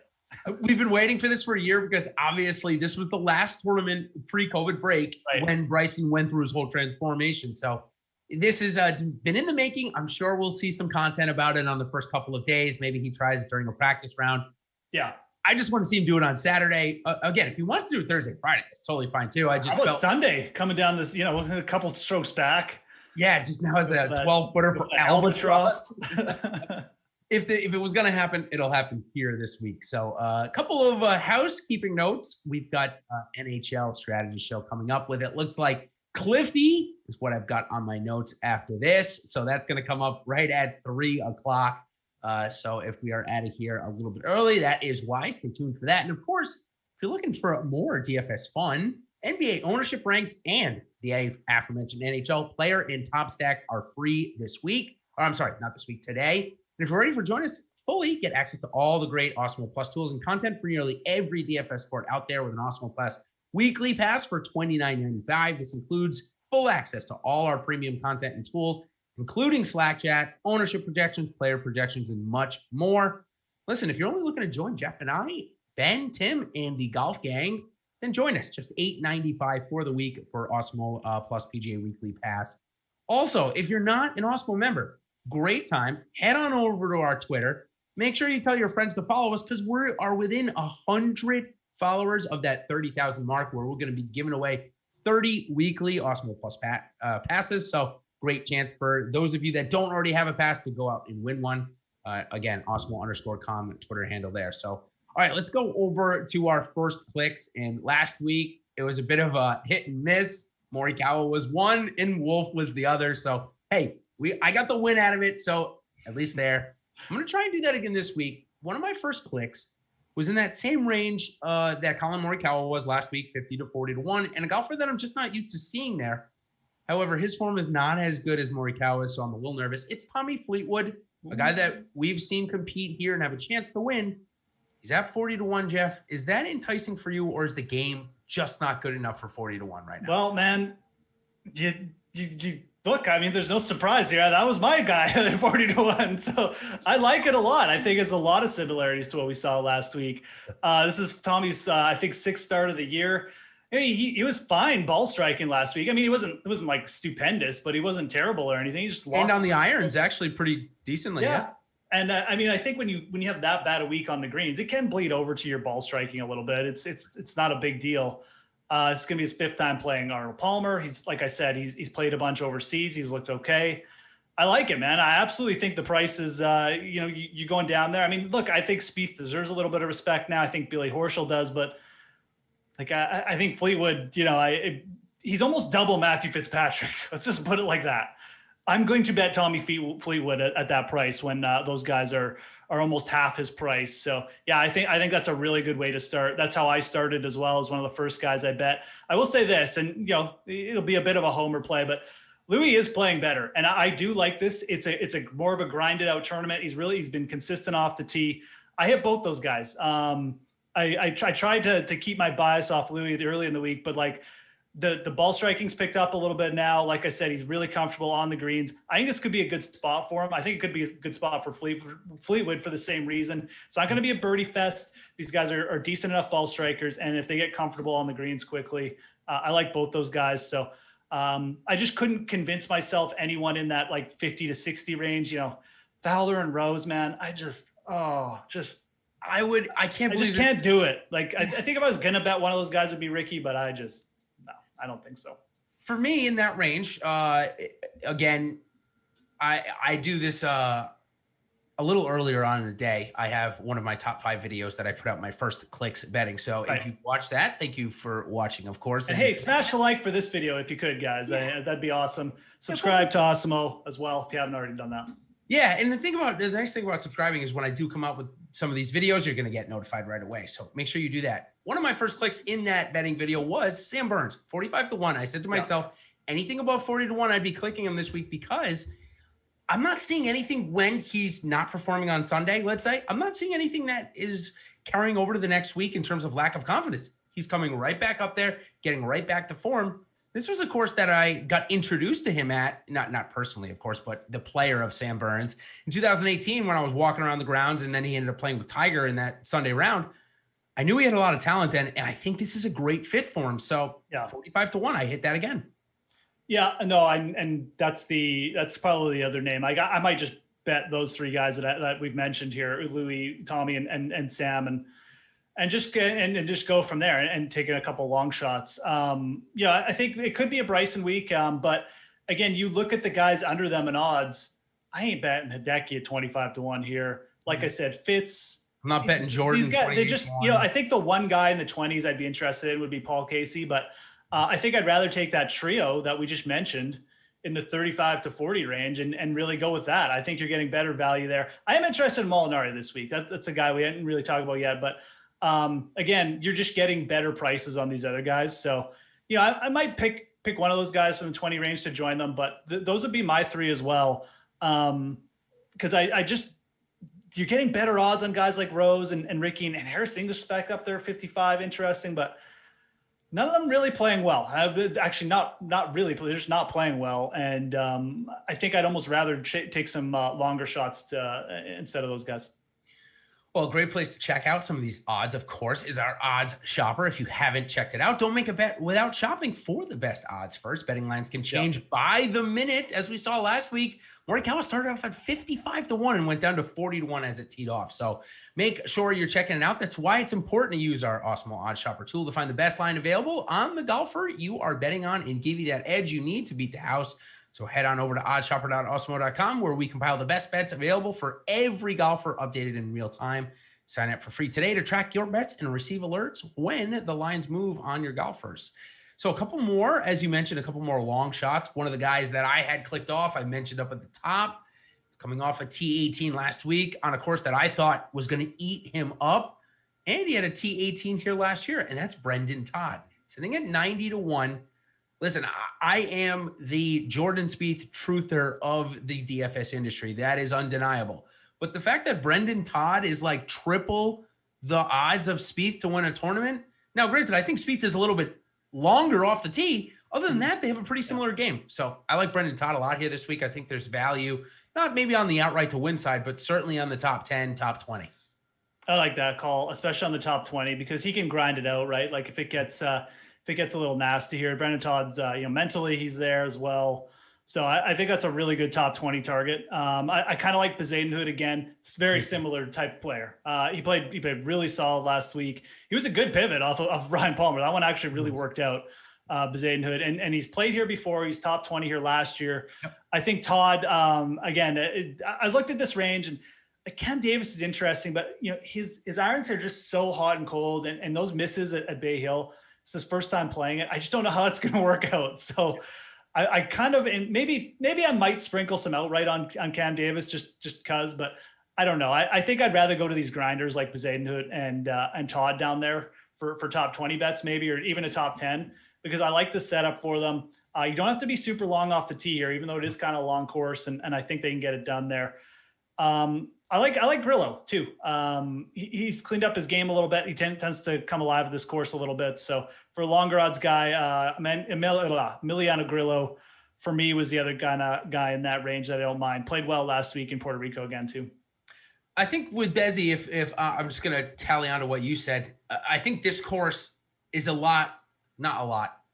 We've been waiting for this for a year because obviously this was the last tournament pre-COVID break when Bryson went through his whole transformation. So this has been in the making. I'm sure we'll see some content about it on the first couple of days. Maybe he tries it during a practice round. Yeah. I just want to see him do it on Saturday. Again, if he wants to do it Thursday, Friday, it's totally fine too. I just felt Sunday coming down this, a couple of strokes back. Yeah, just now as a 12-footer for Albatross. If it was going to happen, it'll happen here this week. So a couple of housekeeping notes. We've got NHL strategy show coming up with it. Looks like Cliffy is what I've got on my notes after this. So that's going to come up right at 3 o'clock. So if we are out of here a little bit early, that is why. Stay tuned for that. And of course, if you're looking for more DFS fun, NBA ownership ranks and the aforementioned NHL player in Top Stack are free this week. Or I'm sorry, not this week, today. And if you're ready for join us fully, get access to all the great Awesemo Plus tools and content for nearly every DFS sport out there with an Awesemo Plus weekly pass for $29.95. This includes full access to all our premium content and tools, including Slack chat, ownership projections, player projections, and much more. Listen, if you're only looking to join Jeff and I, Ben, Tim, and the golf gang, then join us. Just $8.95 for the week for Awesemo Plus PGA Weekly Pass. Also, if you're not an Awesemo member, great time. Head on over to our Twitter. Make sure you tell your friends to follow us because we are within 100 followers of that 30,000 mark where we're going to be giving away 30 weekly Awesemo Plus passes. So great chance for those of you that don't already have a pass to go out and win one. Again, Awesemo_com Twitter handle there. So, all right, let's go over to our first clicks. And last week, it was a bit of a hit and miss. Morikawa was one and Wolf was the other. So, hey, I got the win out of it, so at least there. I'm going to try and do that again this week. One of my first clicks was in that same range that Colin Morikawa was last week, 50 to 40 to 1, and a golfer that I'm just not used to seeing there. However, his form is not as good as Morikawa's, so I'm a little nervous. It's Tommy Fleetwood, a guy that we've seen compete here and have a chance to win. He's at 40 to 1, Jeff. Is that enticing for you, or is the game just not good enough for 40 to 1 right now? Well, man, you look, I mean, there's no surprise here. That was my guy at 40 to 1. So I like it a lot. I think it's a lot of similarities to what we saw last week. This is Tommy's, I think, 6th start of the year. I mean, he was fine ball striking last week. I mean, it wasn't like stupendous, but he wasn't terrible or anything. He just lost. And on the irons, actually pretty decently. Yeah. And I mean, I think when you have that bad a week on the greens, it can bleed over to your ball striking a little bit. It's not a big deal. It's going to be his 5th time playing Arnold Palmer. He's, like I said, he's played a bunch overseas. He's looked okay. I like it, man. I absolutely think the price is, you going down there. I mean, look, I think Spieth deserves a little bit of respect now. I think Billy Horschel does, but like, I think Fleetwood, he's almost double Matthew Fitzpatrick. Let's just put it like that. I'm going to bet Tommy Fleetwood at that price when those guys are almost half his price. So yeah, I think that's a really good way to start. That's how I started as well, as one of the first guys I bet. I will say this, and it'll be a bit of a homer play, but Louis is playing better, and I do like this. It's a more of a grinded out tournament. He's been consistent off the tee. I hit both those guys. I tried to keep my bias off Louis early in the week, but like the ball striking's picked up a little bit now. Like I said, he's really comfortable on the greens. I think this could be a good spot for him. I think it could be a good spot for Fleetwood for the same reason. It's not going to be a birdie fest. These guys are decent enough ball strikers, and if they get comfortable on the greens quickly, I like both those guys. So I just couldn't convince myself anyone in that like 50 to 60 range. Fowler and Rose, man. I just can't do it. Like I think if I was gonna bet one of those guys, would be Ricky, but I don't think so. For me in that range, again, I do this a little earlier on in the day. I have one of my top 5 videos that I put out my first clicks betting. So if you watch that, thank you for watching, of course. And hey, smash the like for this video if you could, guys. Yeah. That'd be awesome. Subscribe to Awesemo as well if you haven't already done that. Yeah, and the nice thing about subscribing is when I do come out with some of these videos, you're going to get notified right away. So make sure you do that. One of my first clicks in that betting video was Sam Burns, 45 to 1. I said to myself, anything above 40 to 1, I'd be clicking him this week because I'm not seeing anything when he's not performing on Sunday, let's say. I'm not seeing anything that is carrying over to the next week in terms of lack of confidence. He's coming right back up there, getting right back to form. This was a course that I got introduced to him at, not personally, of course, but the player of Sam Burns in 2018 when I was walking around the grounds, and then he ended up playing with Tiger in that Sunday round. I knew he had a lot of talent then, and I think this is a great fit for him. So Yeah. 45-1, I hit that again. Yeah, no, and that's probably the other name. I might just bet those three guys that we've mentioned here, Louis, Tommy, and Sam, and just just go from there and taking a couple long shots. Yeah, I think it could be a Bryson week. But again, you look at the guys under them in odds. I ain't betting Hideki at 25-1 here. Like I said, Fitz. I'm not betting Jordan. These guys, they just, I think the one guy in the 20s I'd be interested in would be Paul Casey, but I think I'd rather take that trio that we just mentioned in the 35-40 range and really go with that. I think you're getting better value there. I am interested in Molinari this week. That's a guy we hadn't really talked about yet, but again, you're just getting better prices on these other guys. So, I might pick one of those guys from the 20 range to join them, but those would be my three as well. Because I just, you're getting better odds on guys like Rose and Ricky and Harris English back up there, 55, interesting, but none of them really playing well. Actually, not really. They're just not playing well. And I think I'd almost rather take some longer shots instead of those guys. Well, a great place to check out some of these odds, of course, is our odds shopper. If you haven't checked it out, don't make a bet without shopping for the best odds first. Betting lines can change by the minute, as we saw last week. Morikawa started off at 55-1 and went down to 40-1 as it teed off. So make sure you're checking it out. That's why it's important to use our Awesemo Odds Shopper tool to find the best line available on the golfer you are betting on and give you that edge you need to beat the house. So head on over to oddshopper.awesemo.com where we compile the best bets available for every golfer updated in real time. Sign up for free today to track your bets and receive alerts when the lines move on your golfers. So a couple more, as you mentioned, a couple more long shots. One of the guys that I had clicked off, I mentioned up at the top, coming off a T18 last week on a course that I thought was going to eat him up. And he had a T18 here last year, and that's Brendan Todd, sitting at 90-1. Listen, I am the Jordan Spieth truther of the DFS industry. That is undeniable. But the fact that Brendan Todd is like triple the odds of Spieth to win a tournament. Now, granted, I think Spieth is a little bit longer off the tee. Other than that, they have a pretty similar game. So I like Brendan Todd a lot here this week. I think there's value, not maybe on the outright to win side, but certainly on the top 10, top 20. I like that call, especially on the top 20, because he can grind it out, right? Like if it gets a little nasty here, Brendan Todd's, mentally he's there as well. So I think that's a really good top 20 target. I kind of like Bezadenhood again. It's very similar type player. He played really solid last week. He was a good pivot off of Ryan Palmer. That one actually really worked out, Bezadenhood. And he's played here before. He's top 20 here last year. Yep. I think Todd, again, I looked at this range and Cam Davis is interesting, but his irons are just so hot and cold, and those misses at Bay Hill. It's his first time playing it. I just don't know how it's going to work out. So I kind of, and maybe I might sprinkle some outright on Cam Davis just because, but I don't know. I think I'd rather go to these grinders like Bezadenhood and Todd down there for top 20 bets maybe, or even a top 10, because I like the setup for them. You don't have to be super long off the tee here, even though it is kind of a long course, and I think they can get it done there. I like Grillo too. He's cleaned up his game a little bit. He tends to come alive with this course a little bit. So for a longer odds guy, Emiliano Grillo for me was the other guy in that range that I don't mind. Played well last week in Puerto Rico again too. I think with Bezzy, if I'm just going to tally on to what you said, I think this course is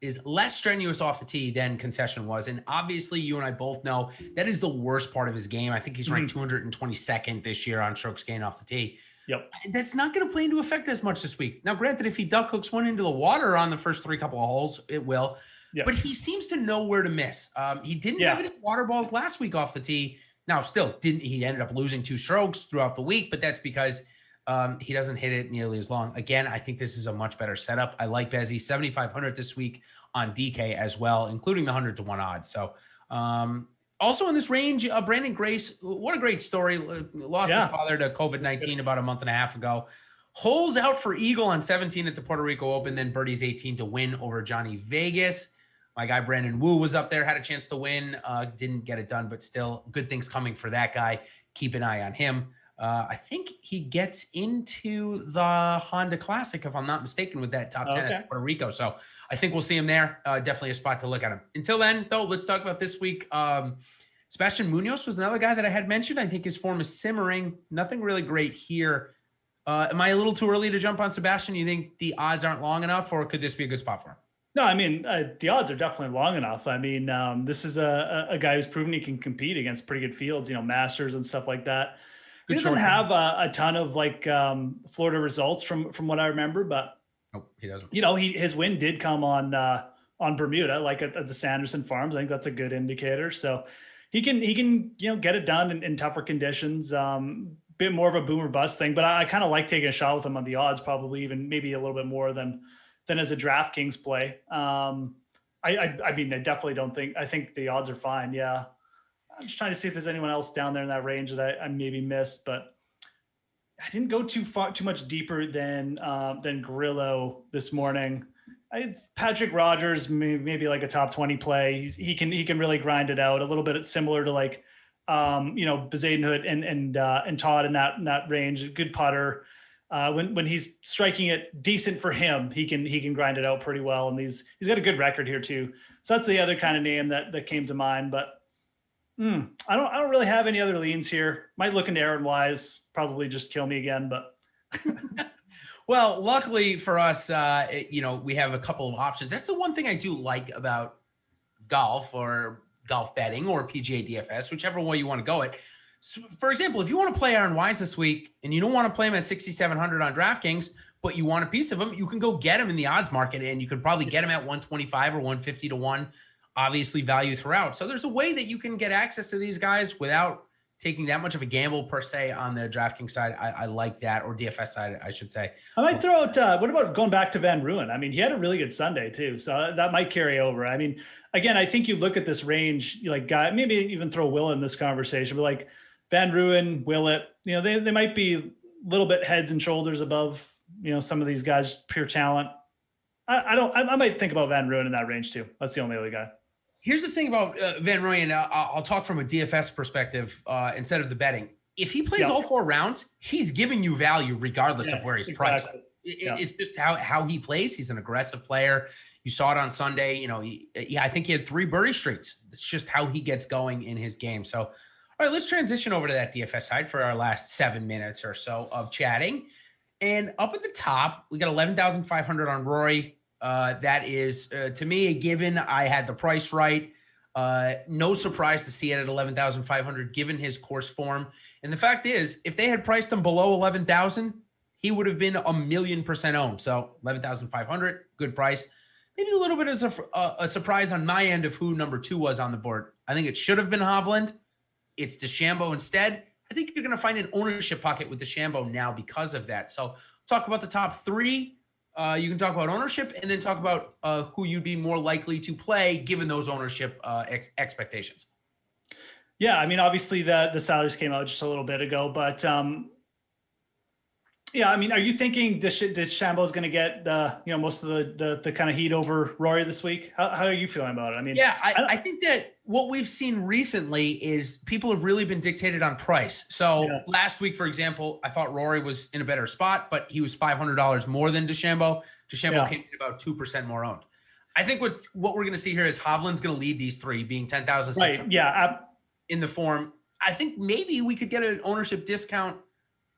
is less strenuous off the tee than Concession was. And obviously you and I both know that is the worst part of his game. I think he's ranked 222nd this year on strokes gained off the tee. Yep. That's not going to play into effect as much this week. Now, granted, if he duck hooks one into the water on the first couple of holes, it will. Yep. But he seems to know where to miss. He didn't have any water balls last week off the tee. Now, he ended up losing 2 strokes throughout the week, but that's because he doesn't hit it nearly as long. Again, I think this is a much better setup. I like Bezzy, 7,500 this week on DK as well, including the 100-1 odds. So also in this range, Brandon Grace, what a great story. Lost his father to COVID-19 about a month and a half ago. Holes out for Eagle on 17 at the Puerto Rico Open, then birdies 18 to win over Johnny Vegas. My guy Brandon Wu was up there, had a chance to win, didn't get it done, but still good things coming for that guy. Keep an eye on him. I think he gets into the Honda Classic, if I'm not mistaken, with that top 10 at Puerto Rico. So I think we'll see him there. Definitely a spot to look at him. Until then, though, let's talk about this week. Sebastian Munoz was another guy that I had mentioned. I think his form is simmering. Nothing really great here Am I a little too early to jump on Sebastian? You think the odds aren't long enough, or could this be a good spot for him? No, I mean, the odds are definitely long enough. I mean, this is a guy who's proven he can compete against pretty good fields, Masters and stuff like that. He doesn't have a ton of Florida results from what I remember, but he doesn't. His win did come on Bermuda, like at the Sanderson Farms. I think that's a good indicator. So he can get it done in tougher conditions. Bit more of a boomer bust thing, but I kind of like taking a shot with him on the odds, probably even maybe a little bit more than as a DraftKings play. I mean, I definitely don't think. I think the odds are fine. Yeah. I'm just trying to see if there's anyone else down there in that range that I maybe missed, but I didn't go too much deeper than Grillo this morning. Patrick Rogers, maybe like a top 20 play. He can really grind it out a little bit similar to Bezadenhood and Todd in that range. Good putter. When he's striking it decent for him, he can grind it out pretty well. And he's got a good record here too. So that's the other kind of name that came to mind, but I don't really have any other leans here. Might look into Aaron Wise, probably just kill me again, but well, luckily for us, we have a couple of options. That's the one thing I do like about golf or golf betting or PGA DFS, whichever way you want to go it. So, for example, if you want to play Aaron Wise this week and you don't want to play him at 6,700 on DraftKings, but you want a piece of him, you can go get him in the odds market, and you could probably get him at 125 or 150 to 1. Obviously value throughout. So there's a way that you can get access to these guys without taking that much of a gamble per se on the DraftKings side. I like that, or DFS side, I should say. I might throw out, what about going back to Van Ruin? I mean, he had a really good Sunday too. So that might carry over. I mean, again, I think you look at this range, guy, maybe even throw Will in this conversation, but like Van Ruin, Willett, they might be a little bit heads and shoulders above, some of these guys, pure talent. I might think about Van Ruin in that range too. That's the only other guy. Here's the thing about Van Rooyen. I'll talk from a DFS perspective instead of the betting. If he plays all 4 rounds, he's giving you value regardless of where he's priced. It's just how he plays. He's an aggressive player. You saw it on Sunday. I think he had 3 birdie streaks. It's just how he gets going in his game. So, all right, let's transition over to that DFS side for our last 7 minutes or so of chatting. And up at the top, we got 11,500 on Rory. That is, to me, a given. I had the price right. No surprise to see it at 11,500, given his course form. And the fact is, if they had priced him below 11,000, he would have been 1,000,000% owned. So 11,500, good price. Maybe a little bit of a surprise on my end of who number 2 was on the board. I think it should have been Hovland. It's DeChambeau instead. I think you're going to find an ownership pocket with DeChambeau now because of that. So talk about the top 3. You can talk about ownership and then talk about who you'd be more likely to play given those ownership expectations. Yeah, I mean, obviously the salaries came out just a little bit ago, but yeah, I mean, are you thinking DeChambeau is going to get most of the kind of heat over Rory this week? How are you feeling about it? I mean, yeah, I think that what we've seen recently is people have really been dictated on price. So last week, for example, I thought Rory was in a better spot, but he was $500 more than DeChambeau. DeChambeau came in about 2% more owned. I think what we're going to see here is Hovland's going to lead these 3, being 10,600. Right. Yeah. In the form. I think maybe we could get an ownership discount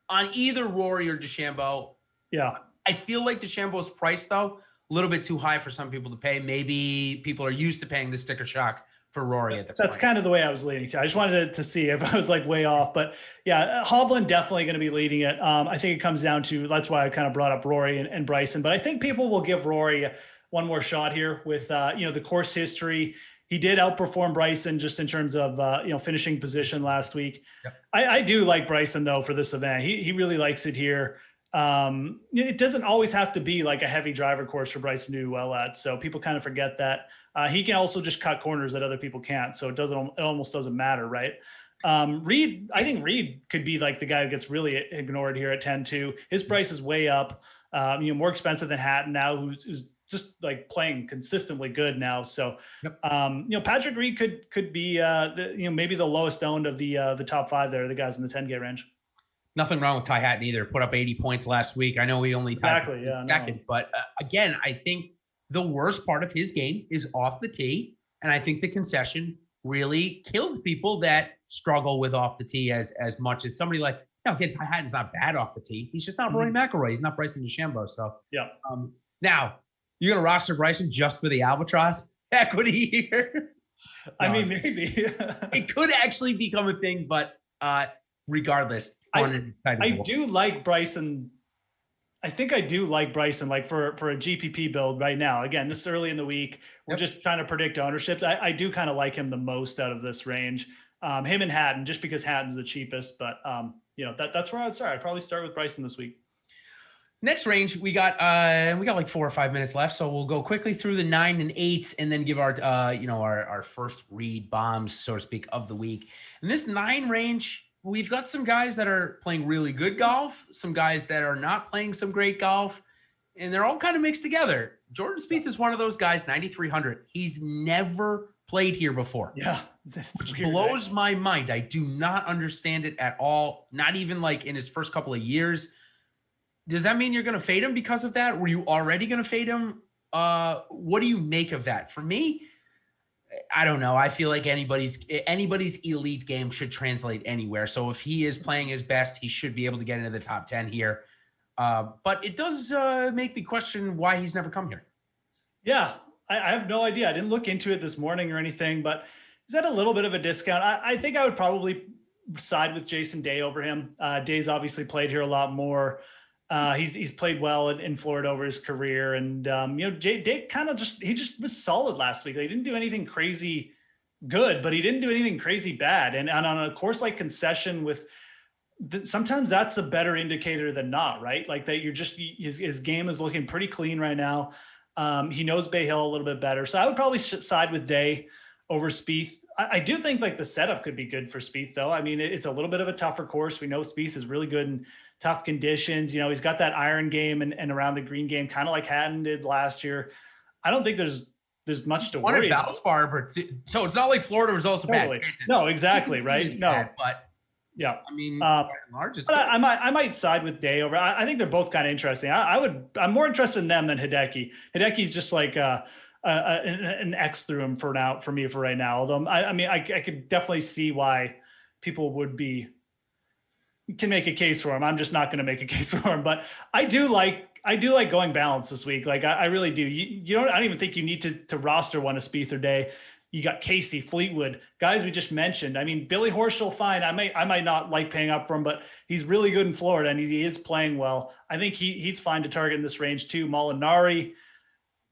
on either Rory or DeChambeau. Yeah. I feel like DeChambeau's price, though, a little bit too high for some people to pay. Maybe people are used to paying the sticker shock for Rory at the That's kind of the way I was leaning to. I just wanted to see if I was way off. But yeah, Hovland definitely going to be leading it. I think it comes down to, that's why I kind of brought up Rory and Bryson. But I think people will give Rory one more shot here with, the course history. He did outperform Bryson just in terms of, finishing position last week. Yep. I do like Bryson, though, for this event. He really likes it here. It doesn't always have to be like a heavy driver course for Bryson to do well at. So people kind of forget that. He can also just cut corners that other people can't. So it almost doesn't matter, right? Reed, I think Reed could be like the guy who gets really ignored here at 10-2. His price is way up, more expensive than Hatton now, who's just like playing consistently good now. So, Patrick Reed could be, maybe the lowest owned of the top 5 there, the guys in the 10K range. Nothing wrong with Ty Hatton either. Put up 80 points last week. I know he only tied second, but again, I think the worst part of his game is off the tee. And I think the concession really killed people that struggle with off the tee as much as somebody like No, again, Ty Hatton's not bad off the tee. He's just not Rory McIlroy. He's not Bryson DeChambeau. So yeah. Now you're gonna roster Bryson just for the albatross equity here. I mean, maybe it could actually become a thing, but regardless, I do like Bryson. I think I do like Bryson, like for a GPP build right now. Again, this is early in the week. We're just trying to predict ownerships. I do kind of like him the most out of this range. Him and Hatton, just because Hatton's the cheapest. But that's where I would start. I'd probably start with Bryson this week. Next range, we got like 4 or 5 minutes left, so we'll go quickly through the 9 and 8s, and then give our first read bombs, so to speak, of the week. In this 9 range, we've got some guys that are playing really good golf, some guys that are not playing some great golf, and they're all kind of mixed together. Jordan Spieth is one of those guys, 9,300. He's never played here before. Yeah. Which blows my mind. I do not understand it at all. Not even like in his first couple of years. Does that mean you're going to fade him because of that? Were you already going to fade him? What do you make of that? For me, I don't know. I feel like anybody's elite game should translate anywhere. So if he is playing his best, he should be able to get into the top 10 here. But it does make me question why he's never come here. Yeah, I have no idea. I didn't look into it this morning or anything, but is that a little bit of a discount? I think I would probably side with Jason Day over him. Day's obviously played here a lot more. He's played well in Florida over his career, and Day he just was solid last week. He didn't do anything crazy good, but he didn't do anything crazy bad. And on a course like Concession, sometimes that's a better indicator than not, right? Like that his game is looking pretty clean right now. He knows Bay Hill a little bit better, so I would probably side with Day over Spieth. I do think like the setup could be good for Spieth, though. I mean, it's a little bit of a tougher course. We know Spieth is really good in tough conditions. He's got that iron game and around the green game, kind of like Hatton did last year. I don't think there's much to worry about. So it's not like Florida results are bad. No, exactly, right? No, bad, but yeah, I mean, large, it's I might side with Day over. I think they're both kind of interesting. I'm more interested in them than Hideki. Hideki's just like an X through him for me right now. Although I could definitely see why people can make a case for him. I'm just not going to make a case for him, but I do like going balanced this week. Like I really do. I don't even think you need to roster one of Spieth or Day. You got Casey, Fleetwood, guys we just mentioned. I mean, Billy Horschel, fine. I might not like paying up for him, but he's really good in Florida and he is playing well. I think he's fine to target in this range too. Molinari,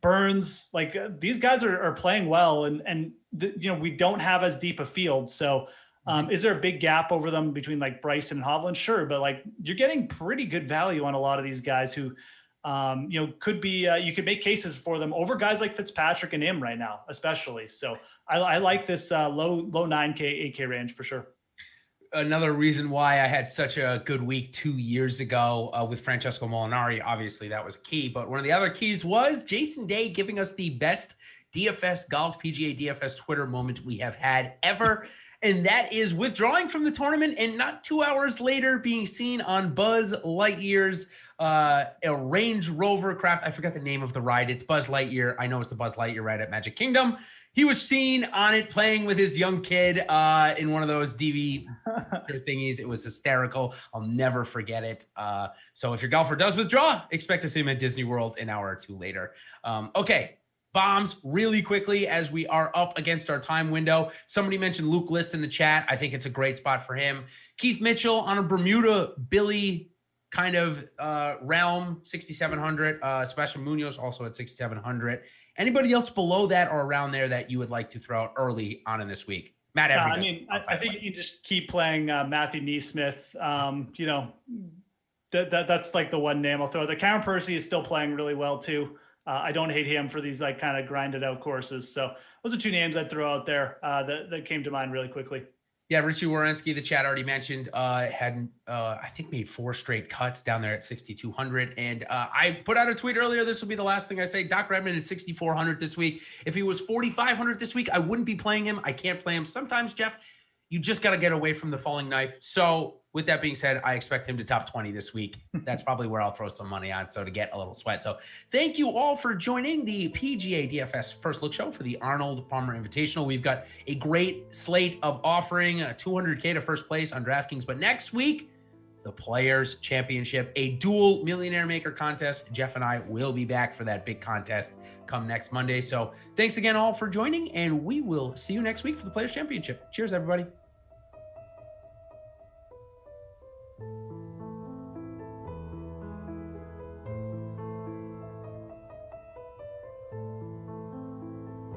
Burns, like these guys are playing well, and we don't have as deep a field. So is there a big gap over them between like Bryson and Hovland? Sure, but like you're getting pretty good value on a lot of these guys who could be, you could make cases for them over guys like Fitzpatrick and him right now, especially. So I like this low 9K, 8K range for sure. Another reason why I had such a good week 2 years ago with Francesco Molinari, obviously that was key, but one of the other keys was Jason Day giving us the best DFS golf PGA DFS Twitter moment we have had ever. And that is withdrawing from the tournament and not 2 hours later being seen on Buzz Lightyear's a Range Rover craft. I forgot the name of the ride. It's Buzz Lightyear. I know it's the Buzz Lightyear ride at Magic Kingdom. He was seen on it playing with his young kid in one of those DV thingies. It was hysterical. I'll never forget it. So if your golfer does withdraw, expect to see him at Disney World an hour or two later. Okay. Bombs really quickly as we are up against our time window. Somebody mentioned Luke List in the chat. I think it's a great spot for him. Keith Mitchell on a Bermuda Billy kind of realm, 6,700. Sebastian Munoz also at 6,700. Anybody else below that or around there that you would like to throw out early on in this week? Matt, I think you just keep playing Matthew Neesmith. That's like the one name I'll throw. The Cameron Percy is still playing really well too. I don't hate him for these like kind of grinded out courses. So those are two names I'd throw out there that came to mind really quickly. Yeah, Richie Wierenski, the chat already mentioned, had I think made 4 straight cuts down there at 6,200. And I put out a tweet earlier. This will be the last thing I say. Doc Redman is 6,400 this week. If he was 4,500 this week, I wouldn't be playing him. I can't play him. Sometimes, Jeff, you just got to get away from the falling knife. So with that being said, I expect him to top 20 this week. That's probably where I'll throw some money on. So to get a little sweat. So thank you all for joining the PGA DFS First Look Show for the Arnold Palmer Invitational. We've got a great slate of offering 200K to first place on DraftKings. But next week, the Players Championship, a dual Millionaire Maker contest. Jeff and I will be back for that big contest come next Monday. So thanks again all for joining, and we will see you next week for the Players Championship. Cheers, everybody.